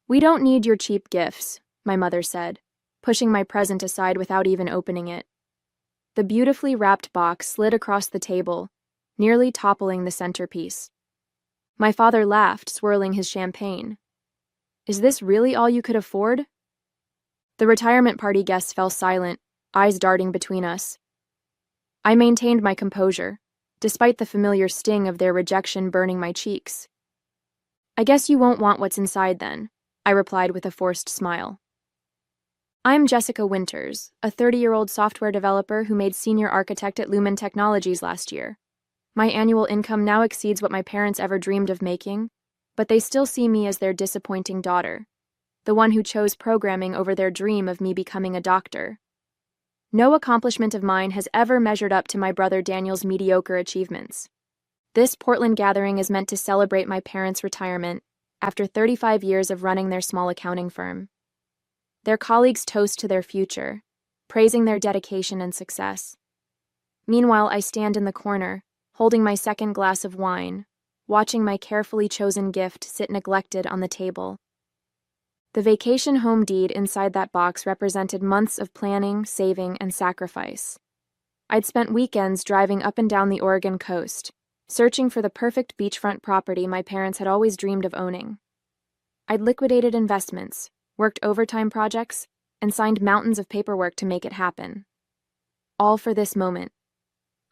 "We don't need your cheap gifts," my mother said, pushing my present aside without even opening it. The beautifully wrapped box slid across the table, nearly toppling the centerpiece. My father laughed, swirling his champagne. "Is this really all you could afford?" The retirement party guests fell silent, eyes darting between us. I maintained my composure, despite the familiar sting of their rejection burning my cheeks. "I guess you won't want what's inside then," I replied with a forced smile. "I'm Jessica Winters, a 30-year-old software developer who made senior architect at Lumen Technologies last year. My annual income now exceeds what my parents ever dreamed of making, but they still see me as their disappointing daughter, the one who chose programming over their dream of me becoming a doctor. No accomplishment of mine has ever measured up to my brother Daniel's mediocre achievements. This Portland gathering is meant to celebrate my parents' retirement after 35 years of running their small accounting firm. Their colleagues toast to their future, praising their dedication and success. Meanwhile, I stand in the corner, holding my second glass of wine, watching my carefully chosen gift sit neglected on the table. The vacation home deed inside that box represented months of planning, saving, and sacrifice. I'd spent weekends driving up and down the Oregon coast, searching for the perfect beachfront property my parents had always dreamed of owning. I'd liquidated investments, worked overtime projects, and signed mountains of paperwork to make it happen. All for this moment,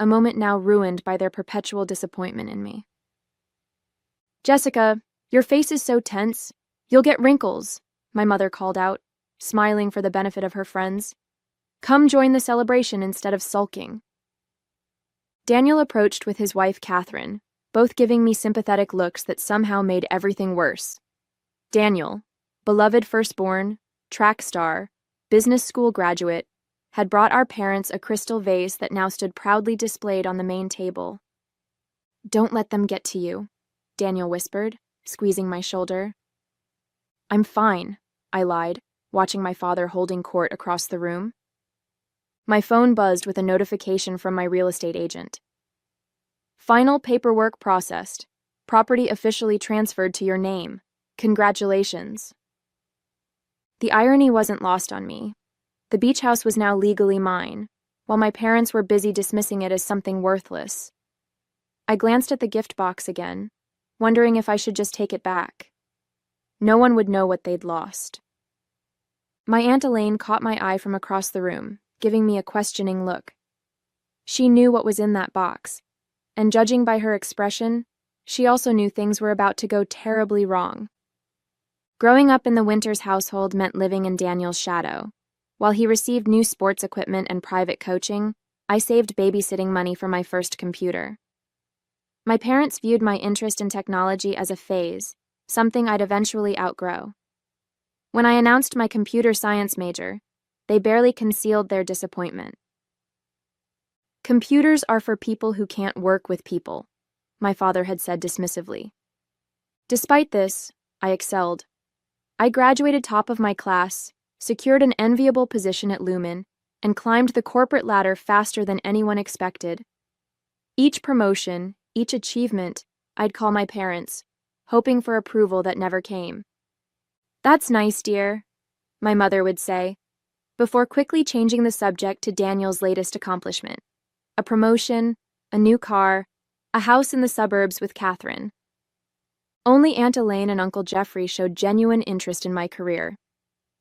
a moment now ruined by their perpetual disappointment in me. "Jessica, your face is so tense. You'll get wrinkles," my mother called out, smiling for the benefit of her friends. "Come join the celebration instead of sulking." Daniel approached with his wife, Catherine, both giving me sympathetic looks that somehow made everything worse. Daniel, beloved firstborn, track star, business school graduate, had brought our parents a crystal vase that now stood proudly displayed on the main table. "Don't let them get to you," Daniel whispered, squeezing my shoulder. "I'm fine," I lied, watching my father holding court across the room. My phone buzzed with a notification from my real estate agent. "Final paperwork processed. Property officially transferred to your name. Congratulations." The irony wasn't lost on me. The beach house was now legally mine, while my parents were busy dismissing it as something worthless. I glanced at the gift box again, wondering if I should just take it back. No one would know what they'd lost. My Aunt Elaine caught my eye from across the room, giving me a questioning look. She knew what was in that box, and judging by her expression, she also knew things were about to go terribly wrong. Growing up in the Winters household meant living in Daniel's shadow. While he received new sports equipment and private coaching, I saved babysitting money for my first computer. My parents viewed my interest in technology as a phase, something I'd eventually outgrow. When I announced my computer science major, they barely concealed their disappointment. "Computers are for people who can't work with people," my father had said dismissively. Despite this, I excelled. I graduated top of my class, secured an enviable position at Lumen, and climbed the corporate ladder faster than anyone expected. Each promotion, each achievement, I'd call my parents, hoping for approval that never came. "That's nice, dear," my mother would say, before quickly changing the subject to Daniel's latest accomplishment: a promotion, a new car, a house in the suburbs with Catherine. Only Aunt Elaine and Uncle Jeffrey showed genuine interest in my career.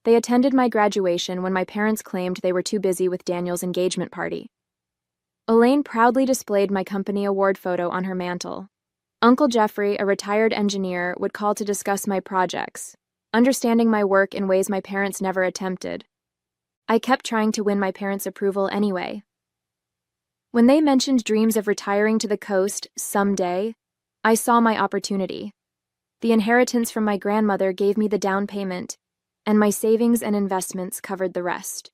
They attended my graduation when my parents claimed they were too busy with Daniel's engagement party. Elaine proudly displayed my company award photo on her mantle. Uncle Jeffrey, a retired engineer, would call to discuss my projects, understanding my work in ways my parents never attempted. I kept trying to win my parents' approval anyway. When they mentioned dreams of retiring to the coast someday, I saw my opportunity. The inheritance from my grandmother gave me the down payment, and my savings and investments covered the rest.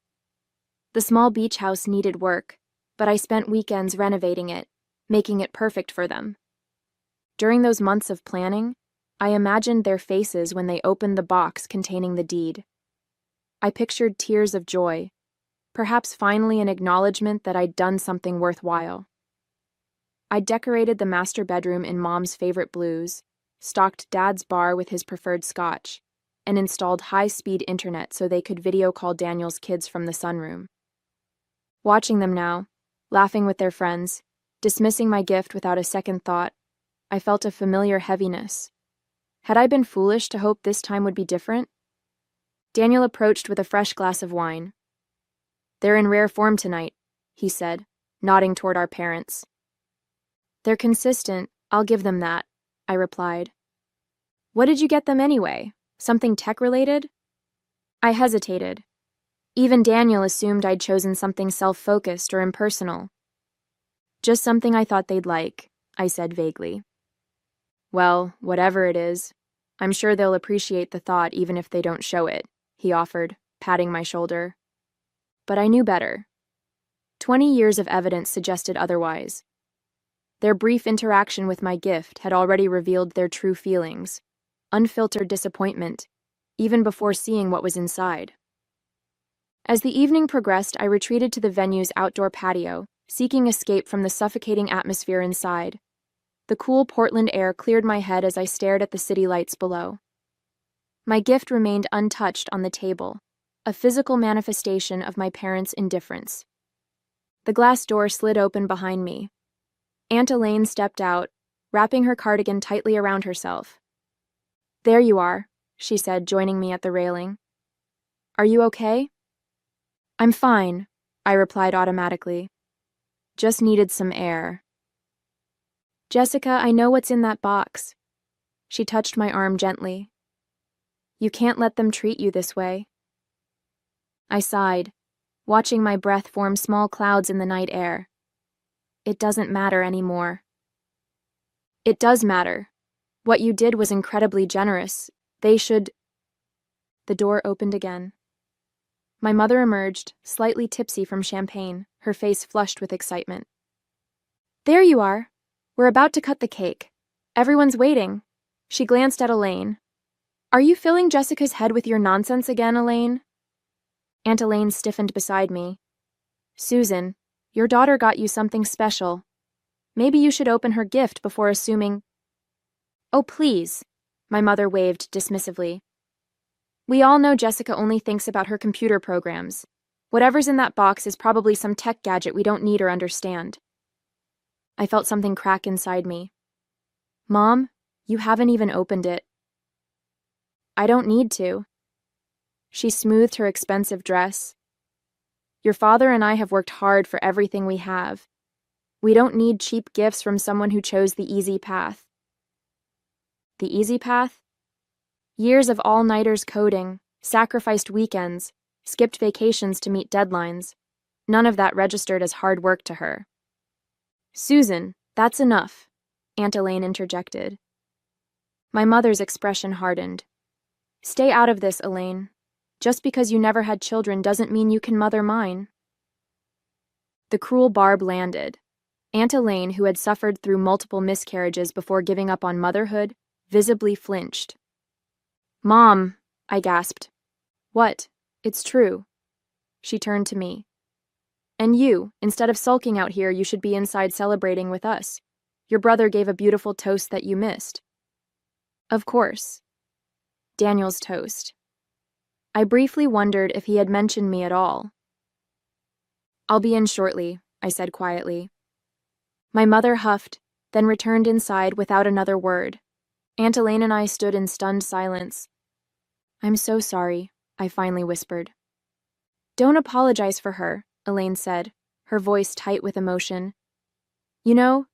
The small beach house needed work, but I spent weekends renovating it, making it perfect for them. During those months of planning, I imagined their faces when they opened the box containing the deed. I pictured tears of joy, perhaps finally an acknowledgement that I'd done something worthwhile. I decorated the master bedroom in Mom's favorite blues, stocked Dad's bar with his preferred scotch, and installed high-speed internet so they could video call Daniel's kids from the sunroom. Watching them now, laughing with their friends, dismissing my gift without a second thought, I felt a familiar heaviness. Had I been foolish to hope this time would be different? Daniel approached with a fresh glass of wine. "They're in rare form tonight," he said, nodding toward our parents. "They're consistent, I'll give them that," I replied. "What did you get them anyway? Something tech-related?" I hesitated. Even Daniel assumed I'd chosen something self-focused or impersonal. "Just something I thought they'd like," I said vaguely. "Well, whatever it is, I'm sure they'll appreciate the thought even if they don't show it," he offered, patting my shoulder. But I knew better. 20 years of evidence suggested otherwise. Their brief interaction with my gift had already revealed their true feelings, unfiltered disappointment, even before seeing what was inside. As the evening progressed, I retreated to the venue's outdoor patio, seeking escape from the suffocating atmosphere inside. The cool Portland air cleared my head as I stared at the city lights below. My gift remained untouched on the table, a physical manifestation of my parents' indifference. The glass door slid open behind me. Aunt Elaine stepped out, wrapping her cardigan tightly around herself. "There you are," she said, joining me at the railing. "Are you okay?" "I'm fine," I replied automatically. "Just needed some air." "Jessica, I know what's in that box." She touched my arm gently. "You can't let them treat you this way." I sighed, watching my breath form small clouds in the night air. It doesn't matter anymore. "It does matter. What you did was incredibly generous. They should—" The door opened again. My mother emerged, slightly tipsy from champagne, her face flushed with excitement. "There you are. We're about to cut the cake. Everyone's waiting." She glanced at Elaine. "Are you filling Jessica's head with your nonsense again, Elaine?" Aunt Elaine stiffened beside me. "Susan, your daughter got you something special. Maybe you should open her gift before assuming—" "Oh, please," my mother waved dismissively. "We all know Jessica only thinks about her computer programs. Whatever's in that box is probably some tech gadget we don't need or understand." I felt something crack inside me. "Mom, you haven't even opened it." "I don't need to." She smoothed her expensive dress. "Your father and I have worked hard for everything we have. We don't need cheap gifts from someone who chose the easy path." The easy path? Years of all-nighters coding, sacrificed weekends, skipped vacations to meet deadlines. None of that registered as hard work to her. "Susan, that's enough," Aunt Elaine interjected. My mother's expression hardened. "Stay out of this, Elaine. Just because you never had children doesn't mean you can mother mine." The cruel barb landed. Aunt Elaine, who had suffered through multiple miscarriages before giving up on motherhood, visibly flinched. "Mom," I gasped. "What? It's true." She turned to me. "And you, instead of sulking out here, you should be inside celebrating with us. Your brother gave a beautiful toast that you missed." "Of course. Daniel's toast." I briefly wondered if he had mentioned me at all. "I'll be in shortly," I said quietly. My mother huffed, then returned inside without another word. Aunt Elaine and I stood in stunned silence. "I'm so sorry," I finally whispered. "Don't apologize for her," Elaine said, her voice tight with emotion. "You know,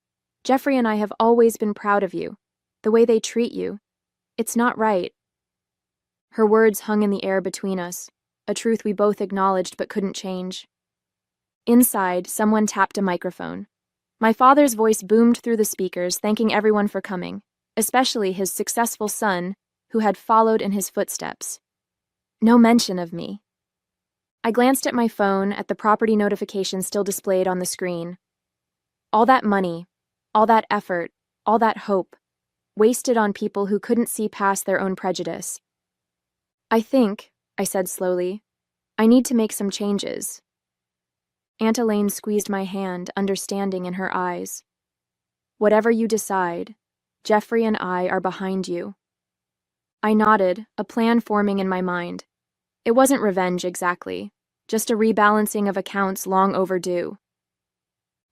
Jeffrey and I have always been proud of you, the way they treat you. It's not right." Her words hung in the air between us, a truth we both acknowledged but couldn't change. Inside, someone tapped a microphone. My father's voice boomed through the speakers, thanking everyone for coming, especially his successful son, who had followed in his footsteps. No mention of me. I glanced at my phone, at the property notification still displayed on the screen. All that money, all that effort, all that hope, wasted on people who couldn't see past their own prejudice. I think," I said slowly, "I need to make some changes." Aunt Elaine squeezed my hand, understanding in her eyes. "Whatever you decide, Jeffrey and I are behind you." I nodded, a plan forming in my mind. It wasn't revenge exactly, just a rebalancing of accounts long overdue.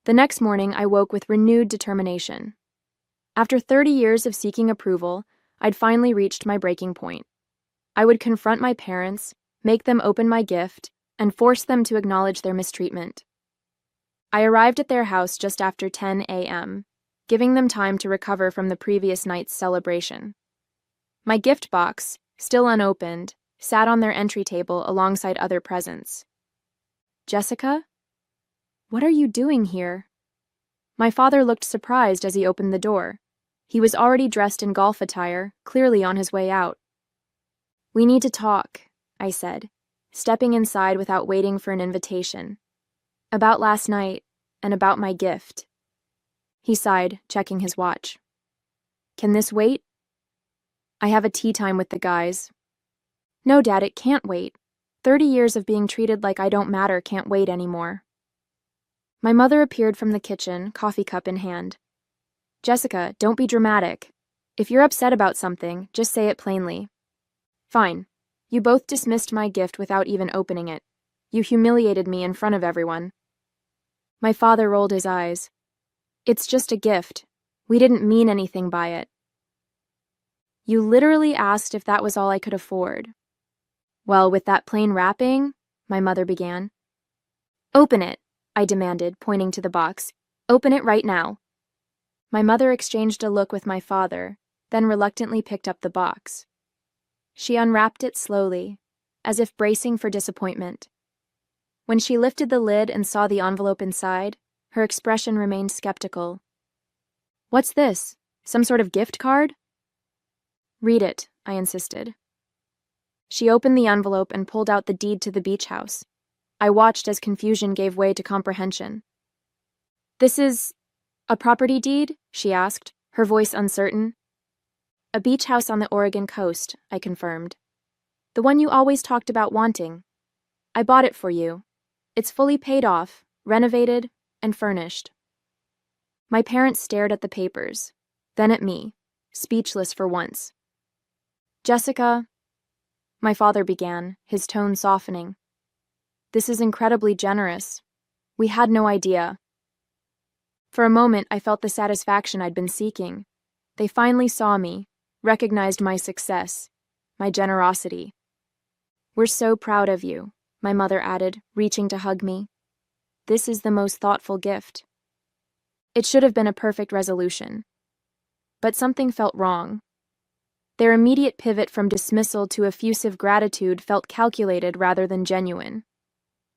The next morning, I woke with renewed determination. After 30 years of seeking approval, I'd finally reached my breaking point. I would confront my parents, make them open my gift, and force them to acknowledge their mistreatment. I arrived at their house just after 10 a.m., giving them time to recover from the previous night's celebration. My gift box, still unopened, sat on their entry table alongside other presents. "Jessica? What are you doing here?" My father looked surprised as he opened the door. He was already dressed in golf attire, clearly on his way out. "We need to talk," I said, stepping inside without waiting for an invitation. "About last night, and about my gift." He sighed, checking his watch. "Can this wait?" "I have a tea time with the guys." "No, Dad, it can't wait. 30 years of being treated like I don't matter can't wait anymore." My mother appeared from the kitchen, coffee cup in hand. "Jessica, don't be dramatic. If you're upset about something, just say it plainly." "Fine. You both dismissed my gift without even opening it. You humiliated me in front of everyone." My father rolled his eyes. "It's just a gift. We didn't mean anything by it." "You literally asked if that was all I could afford." "Well, with that plain wrapping," my mother began. "Open it," I demanded, pointing to the box. "Open it right now." My mother exchanged a look with my father, then reluctantly picked up the box. She unwrapped it slowly, as if bracing for disappointment. When she lifted the lid and saw the envelope inside, her expression remained skeptical. "What's this? Some sort of gift card?" "Read it," I insisted. She opened the envelope and pulled out the deed to the beach house. I watched as confusion gave way to comprehension. "This is a property deed?" she asked, her voice uncertain. "A beach house on the Oregon coast," I confirmed. "The one you always talked about wanting. I bought it for you. It's fully paid off, renovated, and furnished." My parents stared at the papers, then at me, speechless for once. "Jessica," my father began, his tone softening. "This is incredibly generous. We had no idea." For a moment, I felt the satisfaction I'd been seeking. They finally saw me, recognized my success, my generosity. "We're so proud of you," my mother added, reaching to hug me. "This is the most thoughtful gift." It should have been a perfect resolution. But something felt wrong. Their immediate pivot from dismissal to effusive gratitude felt calculated rather than genuine.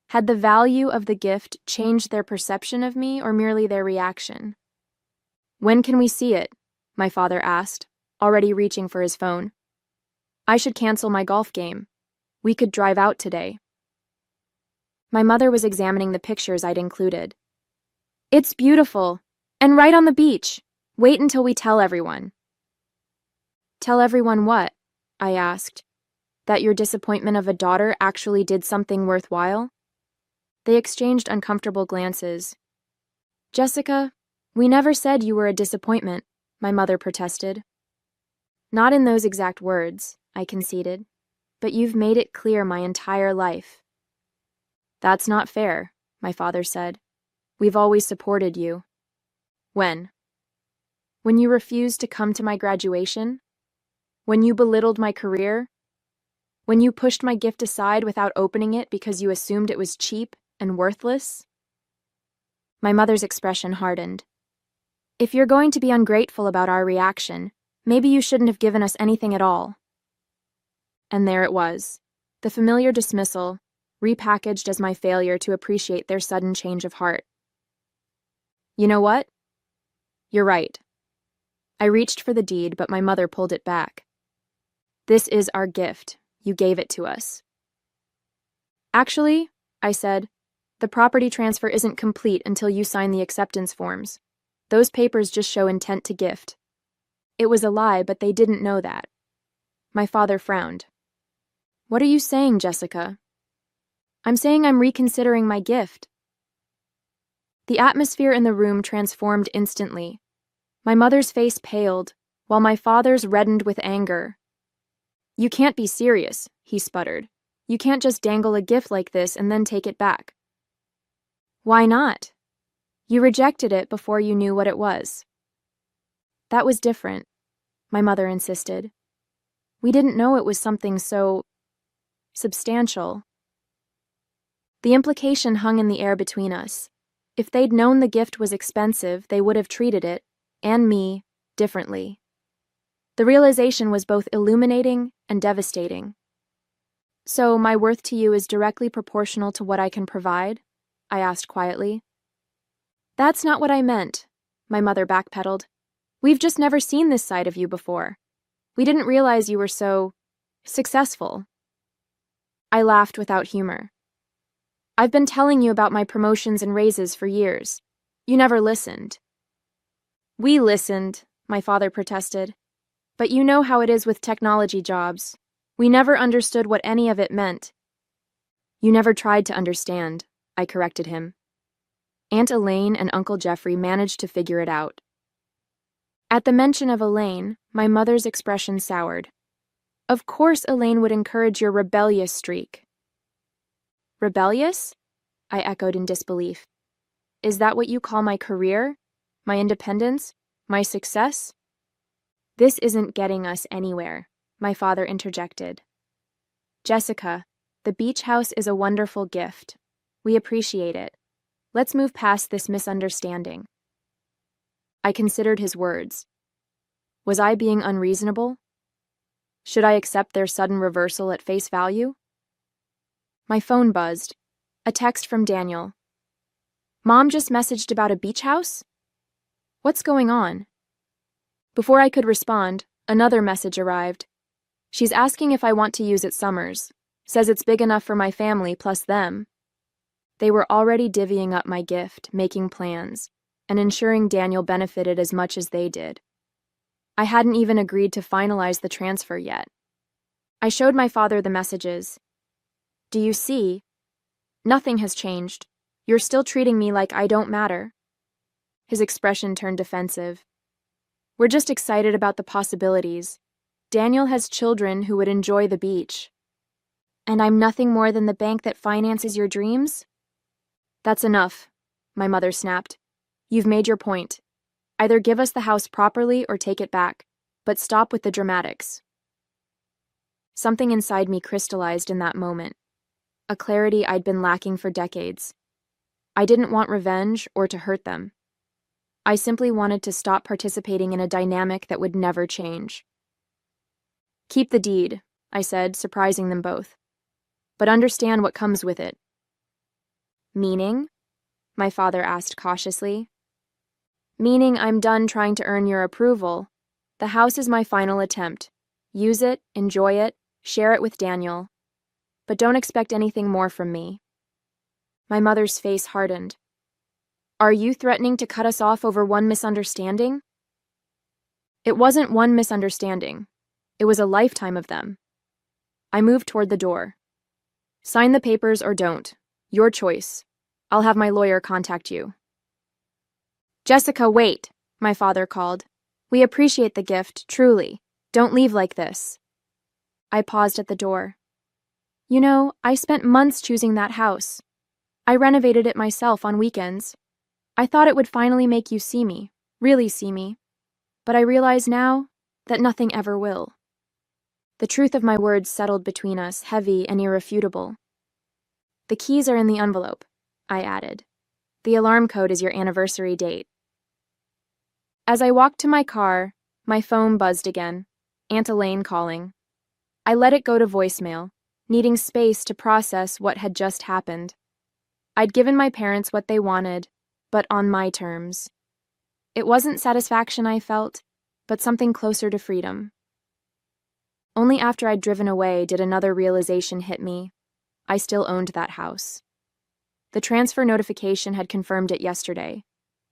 Had the value of the gift changed their perception of me or merely their reaction? "When can we see it?" my father asked, already reaching for his phone. "I should cancel my golf game. We could drive out today." My mother was examining the pictures I'd included. "It's beautiful, and right on the beach. Wait until we tell everyone." "Tell everyone what?" I asked. "That your disappointment of a daughter actually did something worthwhile?" They exchanged uncomfortable glances. "Jessica, we never said you were a disappointment," my mother protested. "Not in those exact words," I conceded, "but you've made it clear my entire life." "That's not fair," my father said. "We've always supported you." "When?" "When you refused to come to my graduation? When you belittled my career? When you pushed my gift aside without opening it because you assumed it was cheap and worthless?" My mother's expression hardened. "If you're going to be ungrateful about our reaction, maybe you shouldn't have given us anything at all." And there it was, the familiar dismissal, repackaged as my failure to appreciate their sudden change of heart. "You know what? You're right." I reached for the deed, but my mother pulled it back. "This is our gift. You gave it to us." "Actually," I said, "the property transfer isn't complete until you sign the acceptance forms. Those papers just show intent to gift." It was a lie, but they didn't know that. My father frowned. "What are you saying, Jessica?" "I'm saying I'm reconsidering my gift." The atmosphere in the room transformed instantly. My mother's face paled, while my father's reddened with anger. "You can't be serious," he sputtered. "You can't just dangle a gift like this and then take it back." "Why not? You rejected it before you knew what it was." "That was different," my mother insisted. "We didn't know it was something so substantial." The implication hung in the air between us. If they'd known the gift was expensive, they would have treated it, and me, differently. The realization was both illuminating and devastating. "So my worth to you is directly proportional to what I can provide?" I asked quietly. "That's not what I meant," my mother backpedaled. "We've just never seen this side of you before. We didn't realize you were so successful." I laughed without humor. "I've been telling you about my promotions and raises for years. You never listened." "We listened," my father protested. "But you know how it is with technology jobs. We never understood what any of it meant." "You never tried to understand," I corrected him. Aunt Elaine and Uncle Jeffrey managed to figure it out. At the mention of Elaine, my mother's expression soured. "Of course Elaine would encourage your rebellious streak." "Rebellious?" I echoed in disbelief. "Is that what you call my career? My independence? My success?" "This isn't getting us anywhere," my father interjected. "Jessica, the beach house is a wonderful gift. We appreciate it. Let's move past this misunderstanding." I considered his words. Was I being unreasonable? Should I accept their sudden reversal at face value? My phone buzzed. A text from Daniel. "Mom just messaged about a beach house? What's going on?" Before I could respond, another message arrived. "She's asking if I want to use it summers. Says it's big enough for my family plus them." They were already divvying up my gift, making plans, and ensuring Daniel benefited as much as they did. I hadn't even agreed to finalize the transfer yet. I showed my father the messages. "Do you see? Nothing has changed. You're still treating me like I don't matter." His expression turned defensive. "We're just excited about the possibilities. Daniel has children who would enjoy the beach. And I'm nothing more than the bank that finances your dreams?" "That's enough," my mother snapped. "You've made your point. Either give us the house properly or take it back, but stop with the dramatics." Something inside me crystallized in that moment, a clarity I'd been lacking for decades. I didn't want revenge or to hurt them. I simply wanted to stop participating in a dynamic that would never change. "Keep the deed," I said, surprising them both. "But understand what comes with it." "Meaning?" my father asked cautiously. "Meaning I'm done trying to earn your approval. The house is my final attempt. Use it, enjoy it, share it with Daniel. But don't expect anything more from me." My mother's face hardened. "Are you threatening to cut us off over one misunderstanding?" It wasn't one misunderstanding. It was a lifetime of them. I moved toward the door. "Sign the papers or don't. Your choice. I'll have my lawyer contact you." "Jessica, wait," my father called. "We appreciate the gift, truly. Don't leave like this." I paused at the door. "You know, I spent months choosing that house. I renovated it myself on weekends. I thought it would finally make you see me, really see me. But I realize now that nothing ever will." The truth of my words settled between us, heavy and irrefutable. "The keys are in the envelope," I added. "The alarm code is your anniversary date." As I walked to my car, my phone buzzed again, Aunt Elaine calling. I let it go to voicemail, needing space to process what had just happened. I'd given my parents what they wanted, but on my terms. It wasn't satisfaction I felt, but something closer to freedom. Only after I'd driven away did another realization hit me. I still owned that house. The transfer notification had confirmed it yesterday.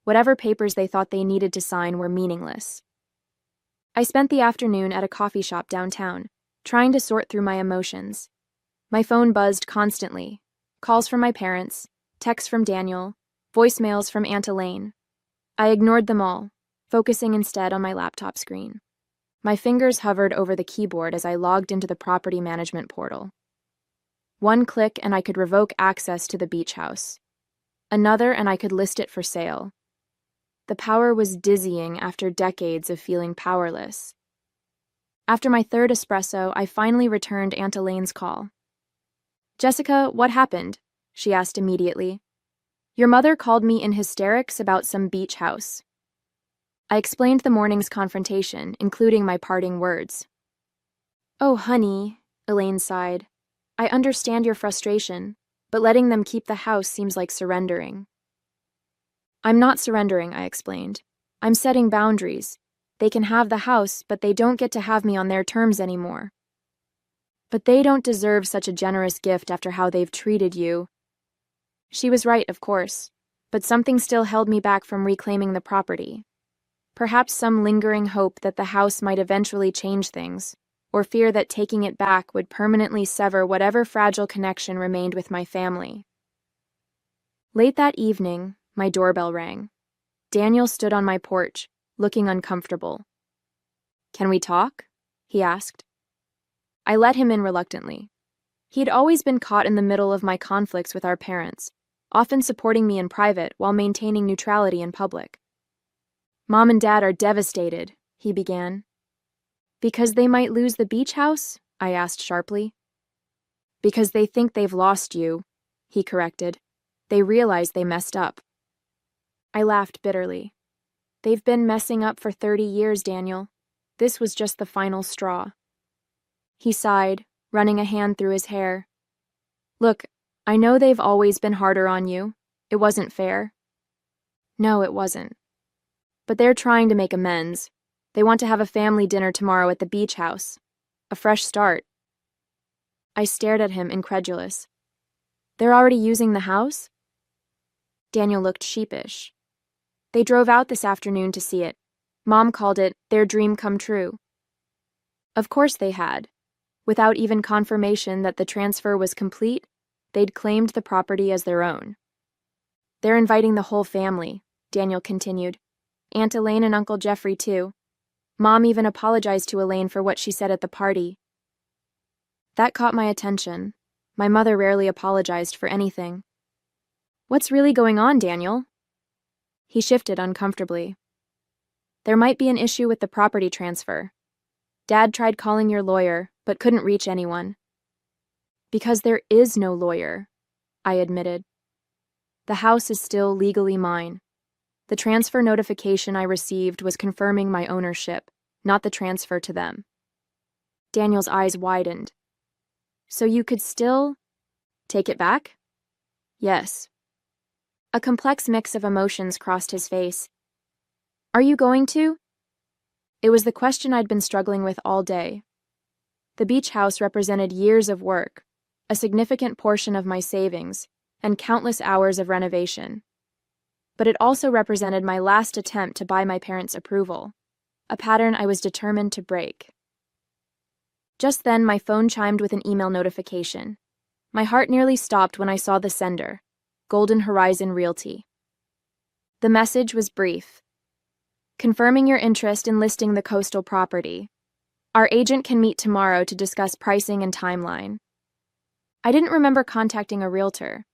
Whatever papers they thought they needed to sign were meaningless. I spent the afternoon at a coffee shop downtown, trying to sort through my emotions. My phone buzzed constantly. Calls from my parents, texts from Daniel, voicemails from Aunt Elaine. I ignored them all, focusing instead on my laptop screen. My fingers hovered over the keyboard as I logged into the property management portal. One click and I could revoke access to the beach house. Another and I could list it for sale. The power was dizzying after decades of feeling powerless. After my third espresso, I finally returned Aunt Elaine's call. "Jessica, what happened?" she asked immediately. "Your mother called me in hysterics about some beach house." I explained the morning's confrontation, including my parting words. "Oh, honey," Elaine sighed. "I understand your frustration, but letting them keep the house seems like surrendering." "I'm not surrendering," I explained. "I'm setting boundaries. They can have the house, but they don't get to have me on their terms anymore." "But they don't deserve such a generous gift after how they've treated you." She was right, of course, but something still held me back from reclaiming the property. Perhaps some lingering hope that the house might eventually change things, or fear that taking it back would permanently sever whatever fragile connection remained with my family. Late that evening, my doorbell rang. Daniel stood on my porch, looking uncomfortable. "Can we talk?" he asked. I let him in reluctantly. He'd always been caught in the middle of my conflicts with our parents, often supporting me in private while maintaining neutrality in public. "Mom and Dad are devastated," he began. "Because they might lose the beach house?" I asked sharply. "Because they think they've lost you," he corrected. "They realize they messed up." I laughed bitterly. "They've been messing up for 30 years, Daniel. This was just the final straw." He sighed, running a hand through his hair. "Look, I know they've always been harder on you. It wasn't fair." "No, it wasn't. But they're trying to make amends. They want to have a family dinner tomorrow at the beach house. A fresh start." I stared at him, incredulous. "They're already using the house?" Daniel looked sheepish. "They drove out this afternoon to see it. Mom called it their dream come true." Of course they had. Without even confirmation that the transfer was complete, they'd claimed the property as their own. "They're inviting the whole family," Daniel continued. "Aunt Elaine and Uncle Jeffrey, too. Mom even apologized to Elaine for what she said at the party." That caught my attention. My mother rarely apologized for anything. "What's really going on, Daniel?" He shifted uncomfortably. "There might be an issue with the property transfer. Dad tried calling your lawyer, but couldn't reach anyone." "Because there is no lawyer," I admitted. "The house is still legally mine. The transfer notification I received was confirming my ownership, not the transfer to them." Daniel's eyes widened. "So you could still take it back?" "Yes." A complex mix of emotions crossed his face. "Are you going to?" It was the question I'd been struggling with all day. The beach house represented years of work, a significant portion of my savings, and countless hours of renovation. But it also represented my last attempt to buy my parents' approval, a pattern I was determined to break. Just then, my phone chimed with an email notification. My heart nearly stopped when I saw the sender, Golden Horizon Realty. The message was brief. "Confirming your interest in listing the coastal property. Our agent can meet tomorrow to discuss pricing and timeline." I didn't remember contacting a realtor.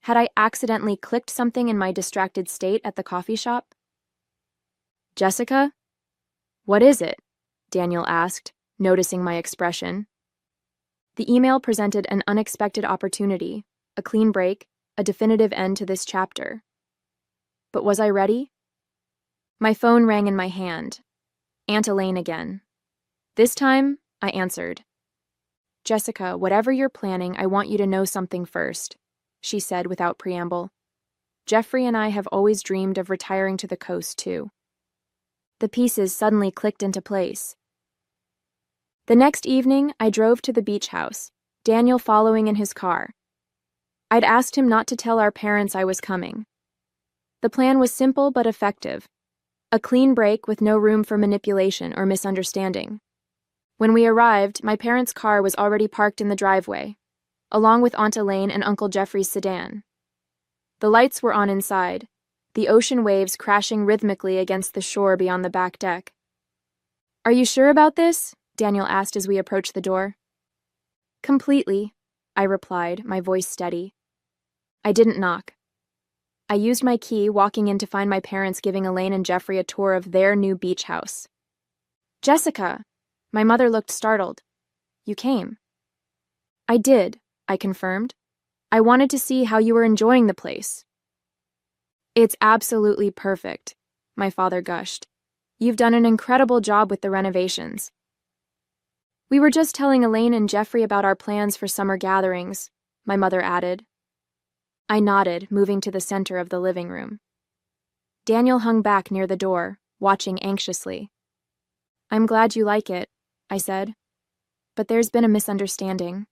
Had I accidentally clicked something in my distracted state at the coffee shop? "Jessica?" "What is it?" Daniel asked, noticing my expression. The email presented an unexpected opportunity, a clean break, a definitive end to this chapter. But was I ready? My phone rang in my hand. Aunt Elaine again. This time, I answered. "Jessica, whatever you're planning, I want you to know something first," she said without preamble. "Jeffrey and I have always dreamed of retiring to the coast, too." The pieces suddenly clicked into place. The next evening, I drove to the beach house, Daniel following in his car. I'd asked him not to tell our parents I was coming. The plan was simple but effective. A clean break with no room for manipulation or misunderstanding. When we arrived, my parents' car was already parked in the driveway, along with Aunt Elaine and Uncle Jeffrey's sedan. The lights were on inside, the ocean waves crashing rhythmically against the shore beyond the back deck. Are you sure about this? Daniel asked as we approached the door. Completely, I replied, my voice steady. I didn't knock. I used my key, walking in to find my parents giving Elaine and Jeffrey a tour of their new beach house. Jessica! My mother looked startled. You came. I did, I confirmed. I wanted to see how you were enjoying the place. It's absolutely perfect, my father gushed. You've done an incredible job with the renovations. We were just telling Elaine and Jeffrey about our plans for summer gatherings, my mother added. I nodded, moving to the center of the living room. Daniel hung back near the door, watching anxiously. I'm glad you like it, I said. But there's been a misunderstanding.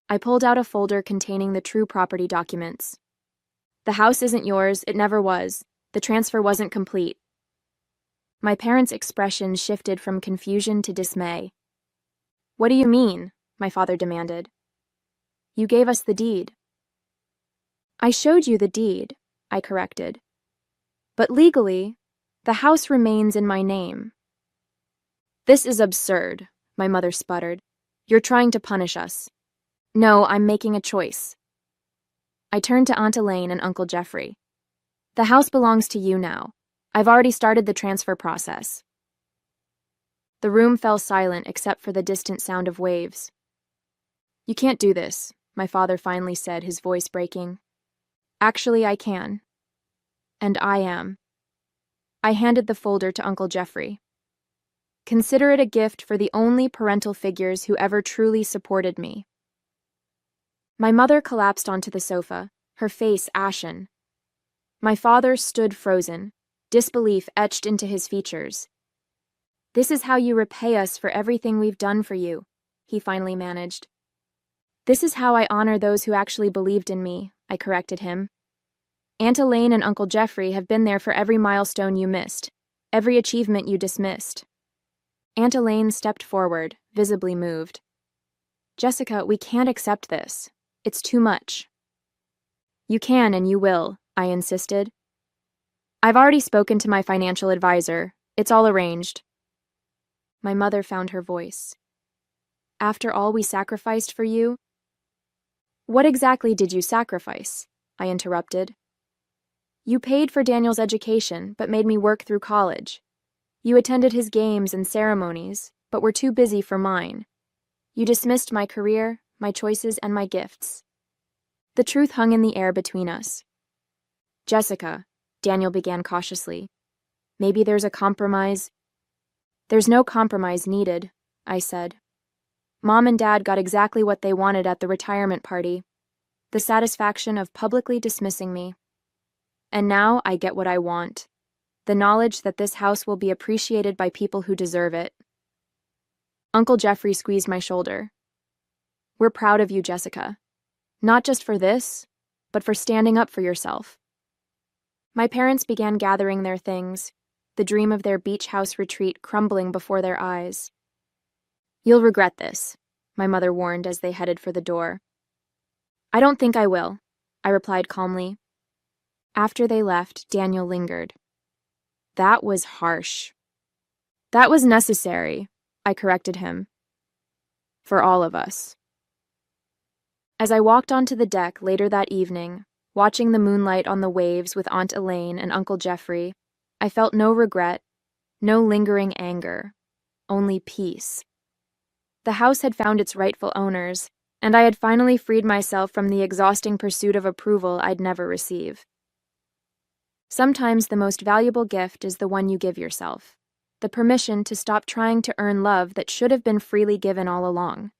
I pulled out a folder containing the true property documents. The house isn't yours, it never was. The transfer wasn't complete. My parents' expression shifted from confusion to dismay. What do you mean? My father demanded. You gave us the deed. I showed you the deed, I corrected. But legally, the house remains in my name. This is absurd, my mother sputtered. You're trying to punish us. No, I'm making a choice. I turned to Aunt Elaine and Uncle Jeffrey. The house belongs to you now. I've already started the transfer process. The room fell silent except for the distant sound of waves. You can't do this, my father finally said, his voice breaking. Actually, I can. And I am. I handed the folder to Uncle Jeffrey. Consider it a gift for the only parental figures who ever truly supported me. My mother collapsed onto the sofa, her face ashen. My father stood frozen, disbelief etched into his features. This is how you repay us for everything we've done for you, he finally managed. This is how I honor those who actually believed in me, I corrected him. Aunt Elaine and Uncle Jeffrey have been there for every milestone you missed, every achievement you dismissed. Aunt Elaine stepped forward, visibly moved. Jessica, we can't accept this. It's too much. You can and you will, I insisted. I've already spoken to my financial advisor. It's all arranged. My mother found her voice. After all we sacrificed for you? What exactly did you sacrifice? I interrupted. You paid for Daniel's education, but made me work through college. You attended his games and ceremonies, but were too busy for mine. You dismissed my career, my choices, and my gifts. The truth hung in the air between us. Jessica, Daniel began cautiously. Maybe there's a compromise. There's no compromise needed, I said. Mom and Dad got exactly what they wanted at the retirement party. The satisfaction of publicly dismissing me. And now I get what I want. The knowledge that this house will be appreciated by people who deserve it. Uncle Jeffrey squeezed my shoulder. We're proud of you, Jessica. Not just for this, but for standing up for yourself. My parents began gathering their things, the dream of their beach house retreat crumbling before their eyes. You'll regret this, my mother warned as they headed for the door. I don't think I will, I replied calmly. After they left, Daniel lingered. That was harsh. That was necessary, I corrected him. For all of us. As I walked onto the deck later that evening, watching the moonlight on the waves with Aunt Elaine and Uncle Jeffrey, I felt no regret, no lingering anger, only peace. The house had found its rightful owners, and I had finally freed myself from the exhausting pursuit of approval I'd never receive. Sometimes the most valuable gift is the one you give yourself, the permission to stop trying to earn love that should have been freely given all along.